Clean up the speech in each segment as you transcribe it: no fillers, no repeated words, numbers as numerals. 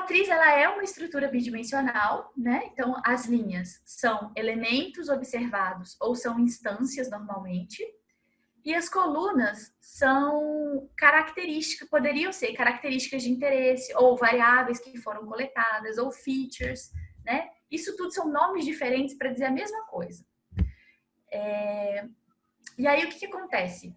matriz, ela é uma estrutura bidimensional, né? Então, as linhas são elementos observados ou são instâncias normalmente. E as colunas são características, poderiam ser características de interesse, ou variáveis que foram coletadas, ou features, né? Isso tudo são nomes diferentes para dizer a mesma coisa. E aí, o que acontece?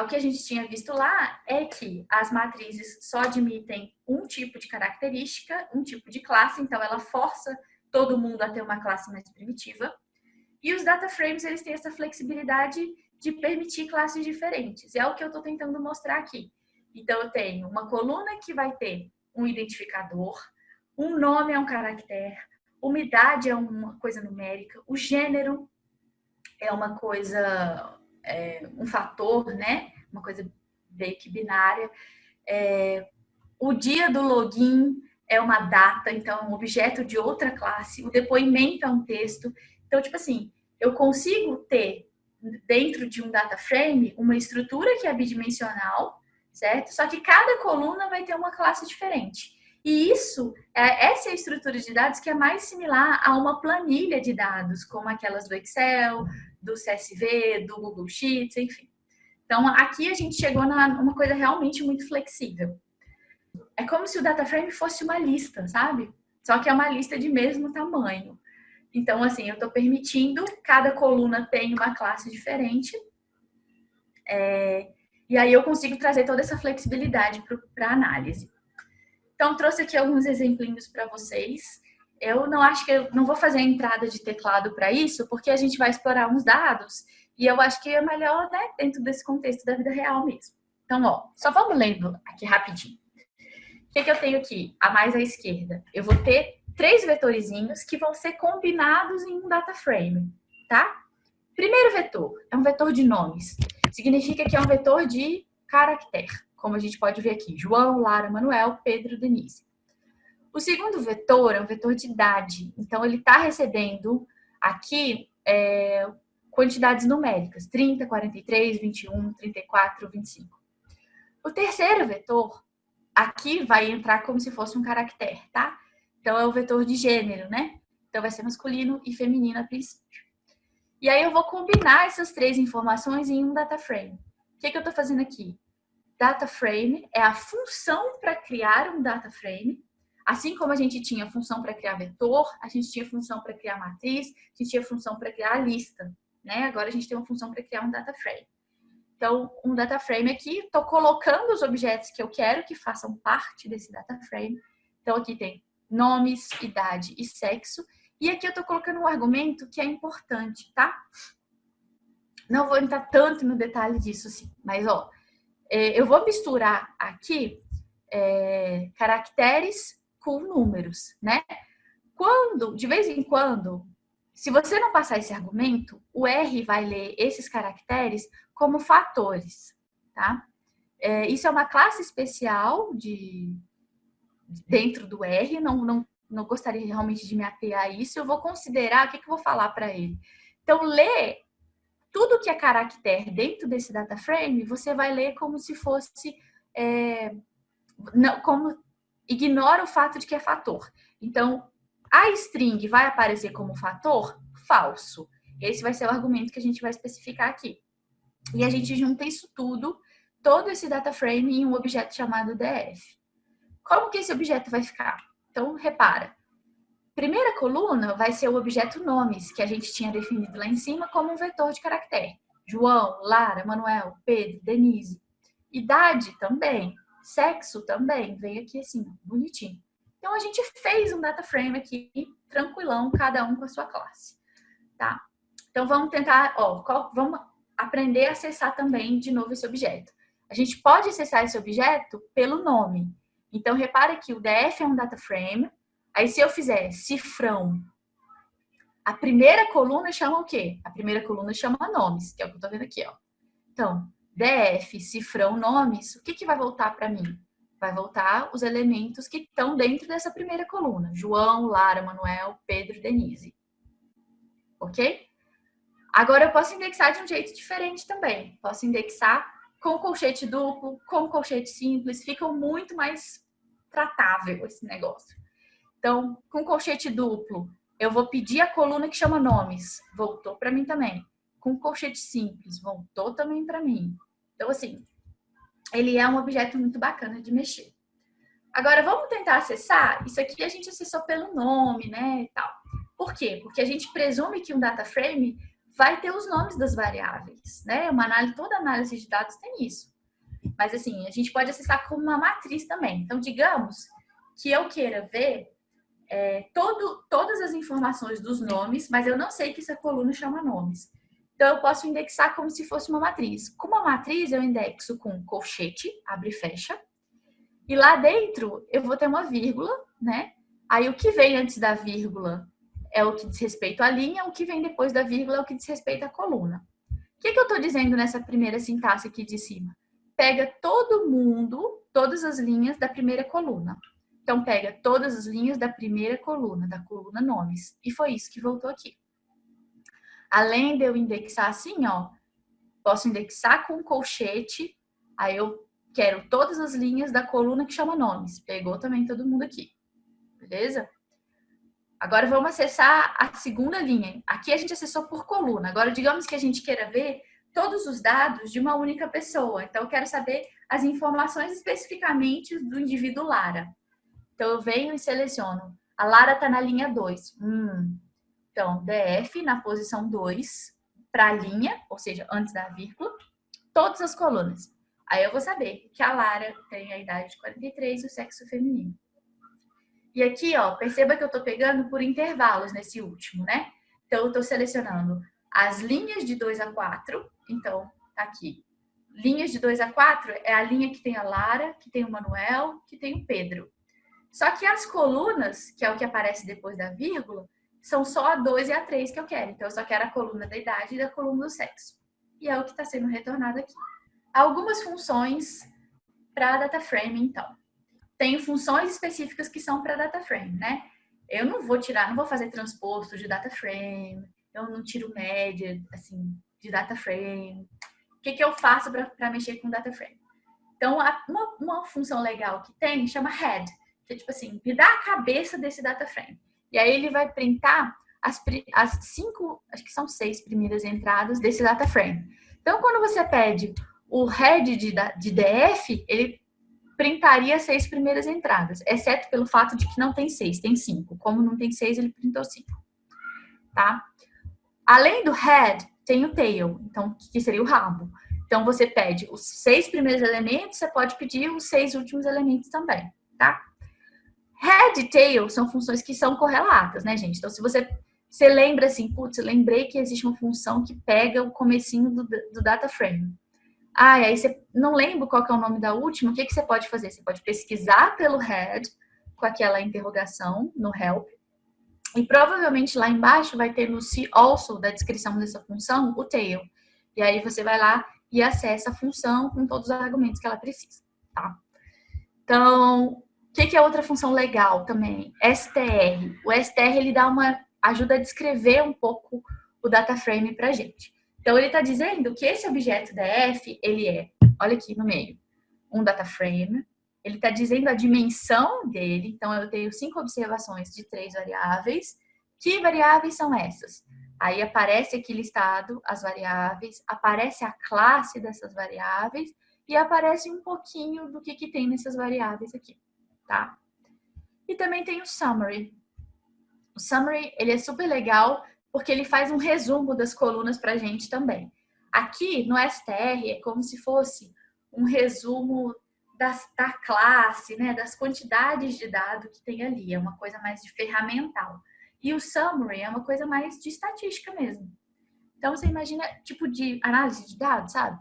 O que a gente tinha visto lá é que as matrizes só admitem um tipo de característica, um tipo de classe, então ela força todo mundo a ter uma classe mais primitiva. E os data frames, eles têm essa flexibilidade de permitir classes diferentes. É o que eu estou tentando mostrar aqui. Então, eu tenho uma coluna que vai ter um identificador, um nome é um caractere, uma idade é uma coisa numérica, o gênero é uma coisa, um fator, né? Uma coisa meio que binária. O dia do login é uma data, então é um objeto de outra classe. O depoimento é um texto. Então, tipo assim, eu consigo ter dentro de um data frame uma estrutura que é bidimensional, certo? Só que cada coluna vai ter uma classe diferente. E essa é a estrutura de dados que é mais similar a uma planilha de dados, como aquelas do Excel, do CSV, do Google Sheets, enfim. Então, aqui a gente chegou numa coisa realmente muito flexível. É como se o data frame fosse uma lista, sabe? Só que é uma lista de mesmo tamanho. Então, assim, eu estou permitindo, cada coluna tem uma classe diferente. E aí eu consigo trazer toda essa flexibilidade para a análise. Então, trouxe aqui alguns exemplinhos para vocês. Eu não vou fazer a entrada de teclado para isso, porque a gente vai explorar uns dados. E eu acho que é melhor, né, dentro desse contexto da vida real mesmo. Então, ó, só vamos lendo aqui rapidinho. O que eu tenho aqui? A mais à esquerda. Eu vou ter 3 vetorizinhos que vão ser combinados em um data frame, tá? Primeiro vetor é um vetor de nomes. Significa que é um vetor de caractere, como a gente pode ver aqui. João, Lara, Manuel, Pedro, Denise. O segundo vetor é um vetor de idade. Então, ele está recebendo aqui quantidades numéricas. 30, 43, 21, 34, 25. O terceiro vetor, aqui vai entrar como se fosse um caractere, tá? Então, é o vetor de gênero, né? Então, vai ser masculino e feminino a princípio. E aí, eu vou combinar essas 3 informações em um data frame. O que eu estou fazendo aqui? Data frame é a função para criar um data frame. Assim como a gente tinha função para criar vetor, a gente tinha função para criar matriz, a gente tinha função para criar lista, né? Agora a gente tem uma função para criar um data frame. Então, um data frame aqui, estou colocando os objetos que eu quero que façam parte desse data frame. Então, aqui tem nomes, idade e sexo. E aqui eu estou colocando um argumento que é importante, tá? Não vou entrar tanto no detalhe disso, assim, mas, ó, eu vou misturar aqui caracteres com números, né? De vez em quando, se você não passar esse argumento, o R vai ler esses caracteres como fatores, tá? Isso é uma classe especial dentro do R, não gostaria realmente de me ater a isso, eu vou considerar o que eu vou falar para ele. Então, ler tudo que é caractere dentro desse data frame, você vai ler como se fosse... ignora o fato de que é fator. Então, a string vai aparecer como fator? Falso. Esse vai ser o argumento que a gente vai especificar aqui. E a gente junta isso tudo, todo esse data frame, em um objeto chamado df. Como que esse objeto vai ficar? Então, repara. Primeira coluna vai ser o objeto nomes, que a gente tinha definido lá em cima como um vetor de caractere. João, Lara, Manuel, Pedro, Denise. Idade também. Sexo também. Vem aqui assim, bonitinho. Então, a gente fez um data frame aqui, tranquilão, cada um com a sua classe. Tá? Então, vamos tentar, vamos aprender a acessar também, de novo, esse objeto. A gente pode acessar esse objeto pelo nome. Então, repare que o df é um data frame. Aí, se eu fizer cifrão, a primeira coluna chama o quê? A primeira coluna chama nomes, que é o que eu tô vendo aqui, ó. Então, df, cifrão, nomes, o que vai voltar para mim? Vai voltar os elementos que estão dentro dessa primeira coluna. João, Lara, Manuel, Pedro, Denise. Ok? Agora, eu posso indexar de um jeito diferente também. Posso indexar com colchete duplo, com colchete simples. Ficam muito mais tratável esse negócio. Então, com colchete duplo, eu vou pedir a coluna que chama nomes. Voltou para mim também. Com colchete simples, voltou também para mim. Então, assim, ele é um objeto muito bacana de mexer. Agora, vamos tentar acessar. Isso aqui a gente acessou pelo nome, né, e tal. Por quê? Porque a gente presume que um data frame vai ter os nomes das variáveis, né? Toda análise de dados tem isso. Mas, assim, a gente pode acessar como uma matriz também. Então, digamos que eu queira ver todas as informações dos nomes, mas eu não sei que essa coluna chama nomes. Então, eu posso indexar como se fosse uma matriz. Com uma matriz, eu indexo com colchete, abre e fecha. E lá dentro, eu vou ter uma vírgula, né? Aí, o que vem antes da vírgula é o que diz respeito à linha, o que vem depois da vírgula é o que diz respeito à coluna. O que eu estou dizendo nessa primeira sintaxe aqui de cima? Pega todo mundo, todas as linhas da primeira coluna. Então, pega todas as linhas da primeira coluna, da coluna nomes. E foi isso que voltou aqui. Além de eu indexar assim, ó, posso indexar com colchete, aí eu quero todas as linhas da coluna que chama nomes. Pegou também todo mundo aqui. Beleza? Agora vamos acessar a segunda linha. Aqui a gente acessou por coluna. Agora, digamos que a gente queira ver todos os dados de uma única pessoa. Então, eu quero saber as informações especificamente do indivíduo Lara. Então, eu venho e seleciono. A Lara está na linha 2. Então, DF na posição 2 para a linha, ou seja, antes da vírgula, todas as colunas. Aí eu vou saber que a Lara tem a idade de 43 e o sexo feminino. E aqui, ó, perceba que eu estou pegando por intervalos nesse último, né? Então, eu estou selecionando as linhas de 2 a 4. Então, tá aqui. Linhas de 2 a 4 é a linha que tem a Lara, que tem o Manuel, que tem o Pedro. Só que as colunas, que é o que aparece depois da vírgula, são só a 2 e a 3 que eu quero. Então, eu só quero a coluna da idade e da coluna do sexo. E é o que está sendo retornado aqui. Algumas funções para data frame, então. Tenho funções específicas que são para data frame, né? Eu não vou fazer transposto de data frame, eu não tiro média, assim, de data frame. O que eu faço para mexer com data frame? Então, uma função legal que tem chama head, que é tipo assim, me dá a cabeça desse data frame. E aí ele vai printar as 5, acho que são 6 primeiras entradas desse data frame. Então, quando você pede o head de DF, ele printaria as 6 primeiras entradas, exceto pelo fato de que não tem 6, tem 5. Como não tem 6, ele printou 5. Tá? Além do head, tem o tail, então, que seria o rabo. Então, você pede os 6 primeiros elementos, você pode pedir os 6 últimos elementos também, tá? Head e tail são funções que são correlatas, né, gente? Então, se você lembra assim, putz, eu lembrei que existe uma função que pega o comecinho do data frame. Ah, e aí você não lembra qual que é o nome da última, o que você pode fazer? Você pode pesquisar pelo head, com aquela interrogação no help, e provavelmente lá embaixo vai ter no see also da descrição dessa função o tail. E aí você vai lá e acessa a função com todos os argumentos que ela precisa, tá? Então, o que é outra função legal também? STR. O STR, ele ajuda a descrever um pouco o data frame pra gente. Então, ele está dizendo que esse objeto DF, ele é, olha aqui no meio, um data frame. Ele está dizendo a dimensão dele. Então, eu tenho 5 observações de 3 variáveis. Que variáveis são essas? Aí aparece aqui listado as variáveis, aparece a classe dessas variáveis e aparece um pouquinho do que tem nessas variáveis aqui, tá? E também tem o summary. O summary, ele é super legal porque ele faz um resumo das colunas pra gente também. Aqui no STR é como se fosse um resumo da classe, né, das quantidades de dado que tem ali. É uma coisa mais de ferramental. E o summary é uma coisa mais de estatística mesmo. Então, você imagina tipo de análise de dados, sabe?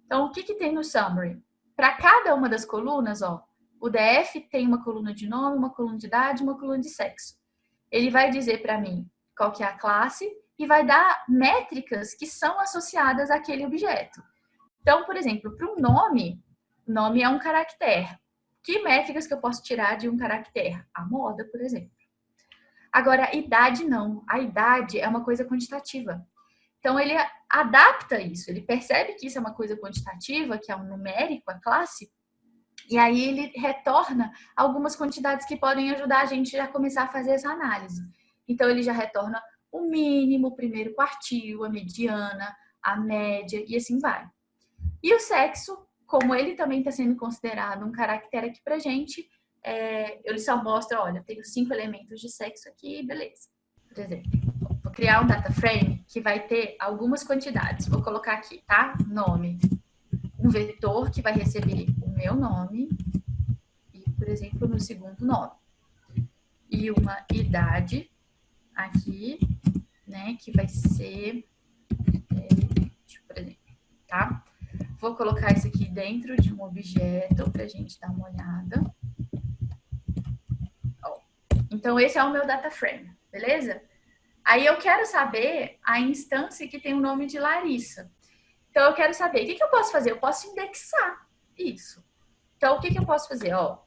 Então, o que tem no summary? Para cada uma das colunas, ó, o DF tem uma coluna de nome, uma coluna de idade, uma coluna de sexo. Ele vai dizer para mim qual que é a classe e vai dar métricas que são associadas àquele objeto. Então, por exemplo, para um nome é um caractere. Que métricas que eu posso tirar de um caractere? A moda, por exemplo. Agora, a idade não. A idade é uma coisa quantitativa. Então, ele adapta isso. Ele percebe que isso é uma coisa quantitativa, que é um numérico, a classe, E aí ele retorna algumas quantidades que podem ajudar a gente a começar a fazer essa análise. Então ele já retorna o mínimo, o primeiro quartil, a mediana, a média e assim vai. E o sexo, como ele também está sendo considerado um caractere aqui pra gente, ele só mostra, olha, eu tenho 5 elementos de sexo aqui, beleza. Por exemplo, vou criar um data frame que vai ter algumas quantidades. Vou colocar aqui, tá? Nome. Um vetor que vai receber o meu nome e, por exemplo, o meu segundo nome. E uma idade aqui, né, que vai ser, por exemplo, tá? Vou colocar isso aqui dentro de um objeto para a gente dar uma olhada. Ó. Então, esse é o meu data frame, beleza? Aí eu quero saber a instância que tem o nome de Larissa. Então, eu quero saber, o que eu posso fazer? Eu posso indexar isso. Então, o que eu posso fazer? Ó,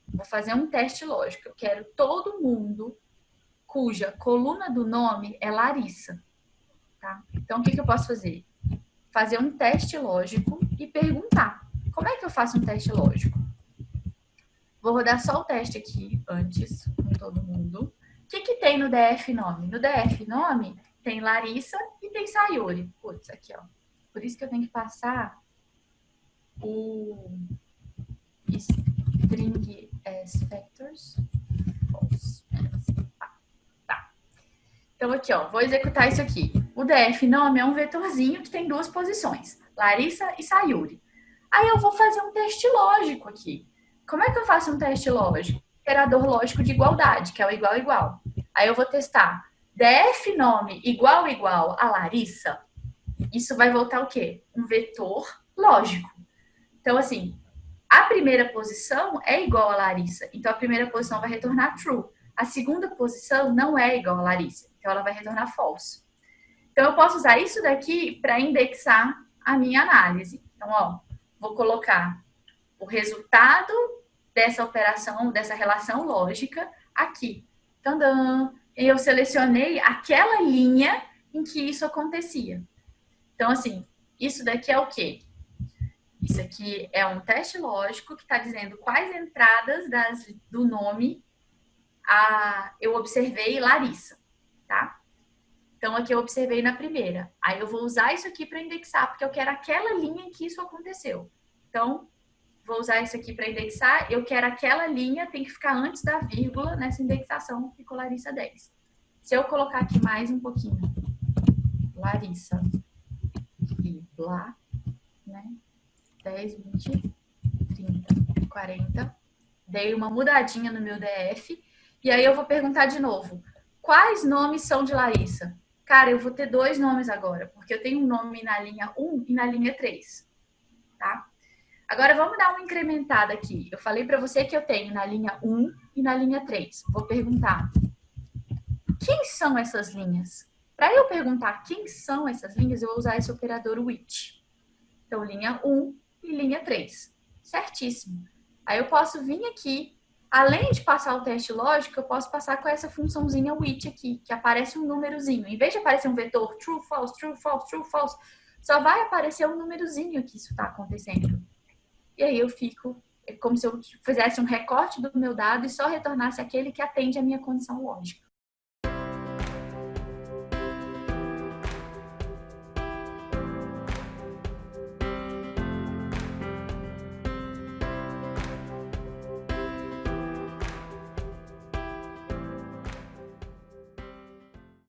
vou fazer um teste lógico. Eu quero todo mundo cuja coluna do nome é Larissa. Tá? Então, o que eu posso fazer? Fazer um teste lógico e perguntar. Como é que eu faço um teste lógico? Vou rodar só o teste aqui antes, com todo mundo. O que tem no DF nome? No DF nome tem Larissa e tem Sayuri. Putz, aqui, ó. Por isso que eu tenho que passar o string as factors false. Tá. Então, aqui, ó, vou executar isso aqui. O DF nome é um vetorzinho que tem 2 posições, Larissa e Sayuri. Aí eu vou fazer um teste lógico aqui. Como é que eu faço um teste lógico? Operador lógico de igualdade, que é o igual igual. Aí eu vou testar DF nome igual a Larissa. Isso vai voltar o quê? Um vetor lógico. Então, assim, a primeira posição é igual a Larissa. Então, a primeira posição vai retornar true. A segunda posição não é igual a Larissa. Então, ela vai retornar false. Então, eu posso usar isso daqui para indexar a minha análise. Então, ó, vou colocar o resultado dessa operação, dessa relação lógica aqui. Tandã! Eu selecionei aquela linha em que isso acontecia. Então, assim, isso daqui é o quê? Isso aqui é um teste lógico que está dizendo quais entradas do nome eu observei Larissa, tá? Então, aqui eu observei na primeira. Aí eu vou usar isso aqui para indexar, porque eu quero aquela linha em que isso aconteceu. Então, vou usar isso aqui para indexar. Eu quero aquela linha, tem que ficar antes da vírgula nessa indexação, ficou Larissa 10. Se eu colocar aqui mais um pouquinho, Larissa e blá, né? 10, 20, 30, 40. Dei uma mudadinha no meu DF. E aí eu vou perguntar de novo. Quais nomes são de Larissa? Cara, eu vou ter 2 nomes agora, porque eu tenho um nome na linha 1 e na linha 3. Tá? Agora vamos dar uma incrementada aqui. Eu falei para você que eu tenho na linha 1 e na linha 3. Vou perguntar. Quem são essas linhas? Para eu perguntar quem são essas linhas, eu vou usar esse operador which. Então, linha 1 e linha 3. Certíssimo. Aí eu posso vir aqui, além de passar o teste lógico, eu posso passar com essa funçãozinha which aqui, que aparece um númerozinho. Em vez de aparecer um vetor true, false, true, false, true, false, só vai aparecer um númerozinho que isso está acontecendo. E aí eu fico, é como se eu fizesse um recorte do meu dado e só retornasse aquele que atende a minha condição lógica.